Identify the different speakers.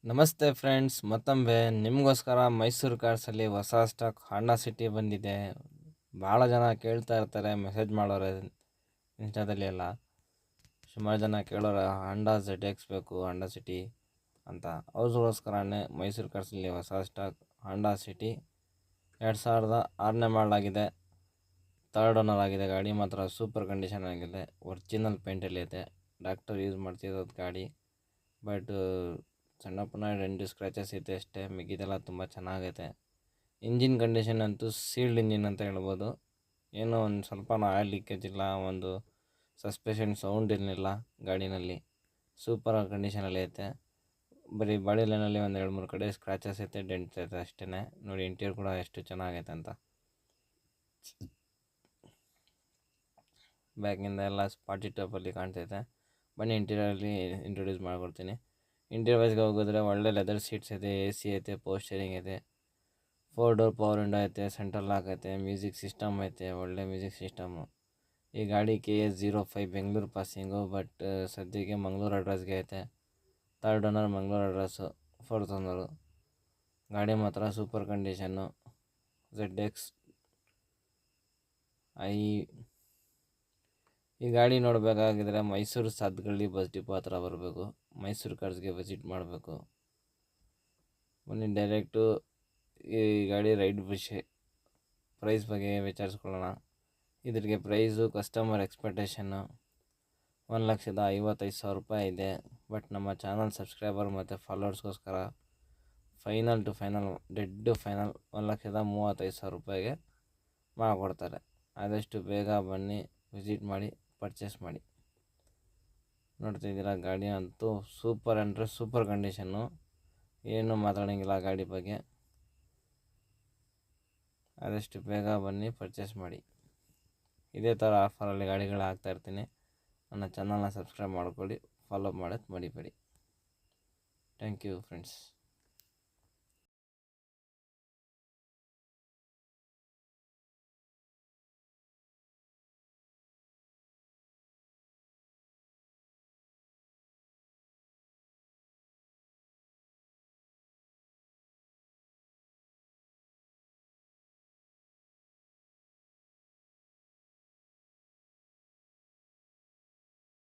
Speaker 1: ನಮಸ್ತೆ ಫ್ರೆಂಡ್ಸ್, ಮತ್ತೊಮ್ಮೆ ನಿಮಗೋಸ್ಕರ ಮೈಸೂರು ಕಾರ್ಸಲ್ಲಿ ಹೊಸ ಸ್ಟಾಕ್ ಹಾಂಡಾ ಸಿಟಿ ಬಂದಿದೆ. ಭಾಳ ಜನ ಕೇಳ್ತಾ ಇರ್ತಾರೆ, ಮೆಸೇಜ್ ಮಾಡೋರೆ ಇನ್ಸ್ಟಾದಲ್ಲಿ ಎಲ್ಲ. ಸುಮಾರು ಜನ ಕೇಳೋರೆ ಹಾಂಡಾ ZX ಬೇಕು, ಹಾಂಡಾ ಸಿಟಿ ಅಂತ. ಅವ್ರಿಗೋಸ್ಕರನೇ ಮೈಸೂರು ಕಾರ್ಸಲ್ಲಿ ಹೊಸ ಸ್ಟಾಕ್ ಹಾಂಡಾ ಸಿಟಿ 2006ನೇ ಮಾಡಲಾಗಿದೆ. ಥರ್ಡ್ ಓನರ್ ಆಗಿದೆ. ಗಾಡಿ ಮಾತ್ರ ಸೂಪರ್ ಕಂಡೀಷನ್ ಆಗಿದೆ. ಒರಿಜಿನಲ್ ಪೇಂಟಲ್ಲಿ ಇದೆ. ಡಾಕ್ಟರ್ ಯೂಸ್ ಮಾಡ್ತಿರೋದು ಗಾಡಿ. ಬಟ್ ಸಣ್ಣ ಪುಣ್ಣ ಡೆಂಟು ಸ್ಕ್ರ್ಯಾಚಸ್ ಇದೆ ಅಷ್ಟೇ. ಮಿಕ್ಕಿದೆಲ್ಲ ತುಂಬ ಚೆನ್ನಾಗೈತೆ. ಇಂಜಿನ್ ಕಂಡೀಷನ್ ಅಂತೂ ಸೀಲ್ಡ್ ಇಂಜಿನ್ ಅಂತ ಹೇಳ್ಬೋದು. ಏನೋ ಒಂದು ಸ್ವಲ್ಪ ಆಯಿಲ್ ಲೀಕೇಜ್ ಇಲ್ಲ, ಒಂದು ಸಸ್ಪೆಷನ್ ಸೌಂಡ್ ಏನಿಲ್ಲ ಗಾಡಿನಲ್ಲಿ. ಸೂಪರ್ ಕಂಡೀಷನಲ್ಲಿ ಐತೆ. ಬರೀ ಬಾಡಿ ಲೈನಲ್ಲಿ ಒಂದು 2-3 ಕಡೆ ಸ್ಕ್ರ್ಯಾಚಸ್ ಐತೆ, ಡೆಂಟ್ಸ್ ಐತೆ ಅಷ್ಟೇ. ನೋಡಿ ಇಂಟೀರಿಯರ್ ಕೂಡ ಎಷ್ಟು ಚೆನ್ನಾಗೈತೆ ಅಂತ. ಬ್ಯಾಗಿಂದ ಎಲ್ಲ ಸ್ಪಾಟಿ ಟೈಪಲ್ಲಿ ಕಾಣ್ತೈತೆ. ಬನ್ನಿ ಇಂಟೀರಿಯರಲ್ಲಿ ಇಂಟ್ರೊಡ್ಯೂಸ್ ಮಾಡ್ಕೊಡ್ತೀನಿ. ಇಂಟೀರಿಯರ್ ವೈಸ್ಗೆ ಹೋಗಿದ್ರೆ ಒಳ್ಳೆ ಲೆದರ್ ಸೀಟ್ಸ್ ಇದೆ, AC ಐತೆ, ಪವರ್ ಸ್ಟೇರಿಂಗ್ ಇದೆ, 4 ಡೋರ್ ಪವರ್ ವಿಂಡೋ ಐತೆ, ಸೆಂಟ್ರಲ್ ಲಾಕ್ ಐತೆ, ಮ್ಯೂಸಿಕ್ ಸಿಸ್ಟಮ್ ಐತೆ, ಒಳ್ಳೆ ಮ್ಯೂಸಿಕ್ ಸಿಸ್ಟಮು. ಈ ಗಾಡಿ KA05 ಬೆಂಗಳೂರು ಪಾಸಿಂಗು, ಬಟ್ ಸದ್ಯಕ್ಕೆ ಮಂಗಳೂರು ಅಡ್ರೆಸ್ಗೆ ಐತೆ. Third owner Mangaluru address, fourth owner. ಗಾಡಿ ಮಾತ್ರ ಸೂಪರ್ ಕಂಡೀಷನ್ನು. ZX ಈ ಗಾಡಿ ನೋಡಬೇಕಾಗಿದ್ರೆ ಮೈಸೂರು ಸಾತ್ಗಳ್ಳಿ ಬಸ್ ಡಿಪೋ ಹತ್ರ ಬರಬೇಕು. ಮೈಸೂರು ಕಾರ್ಸ್ಗೆ ವಿಸಿಟ್ ಮಾಡಬೇಕು. ಬನ್ನಿ ಡೈರೆಕ್ಟು ಈ ಗಾಡಿ ರೈಡ್ ಪ್ರೈಸ್ ಬಗ್ಗೆ ವಿಚಾರಿಸ್ಕೊಳ್ಳೋಣ. ಇದ್ರಿಗೆ ಪ್ರೈಸು ಕಸ್ಟಮರ್ ಎಕ್ಸ್ಪೆಕ್ಟೇಷನ್ನು 1,55,000 ರೂಪಾಯಿ ಇದೆ. ಬಟ್ ನಮ್ಮ ಚಾನಲ್ ಸಬ್ಸ್ಕ್ರೈಬರ್ ಮತ್ತು ಫಾಲೋವರ್ಸ್ಗೋಸ್ಕರ ಫೈನಲ್ ಟು ಫೈನಲ್ 1,35,000 ರೂಪಾಯಿಗೆ ಮಾಡಿಕೊಡ್ತಾರೆ. ಆದಷ್ಟು ಬೇಗ ಬನ್ನಿ, ವಿಸಿಟ್ ಮಾಡಿ, ಪರ್ಚೇಸ್ ಮಾಡಿ. ನೋಡ್ತಿದ್ದೀರಾ, ಗಾಡಿ ಅಂತೂ ಸೂಪರ್ ಅಂದರೆ ಸೂಪರ್ ಕಂಡೀಷನ್ನು. ಏನು ಮಾತಾಡೋಂಗಿಲ್ಲ ಗಾಡಿ ಬಗ್ಗೆ. ಆದಷ್ಟು ಬೇಗ ಬನ್ನಿ, ಪರ್ಚೇಸ್ ಮಾಡಿ. ಇದೇ ಥರ ಆಫರಲ್ಲಿ ಗಾಡಿಗಳು ಹಾಕ್ತಾಯಿರ್ತೀನಿ. ನನ್ನ ಚಾನಲ್ನ ಸಬ್ಸ್ಕ್ರೈಬ್ ಮಾಡ್ಕೊಳ್ಳಿ, ಫಾಲೋ ಮಾಡೋಕ್ಕೆ ಮರಿಬೇಡಿ. Thank you friends.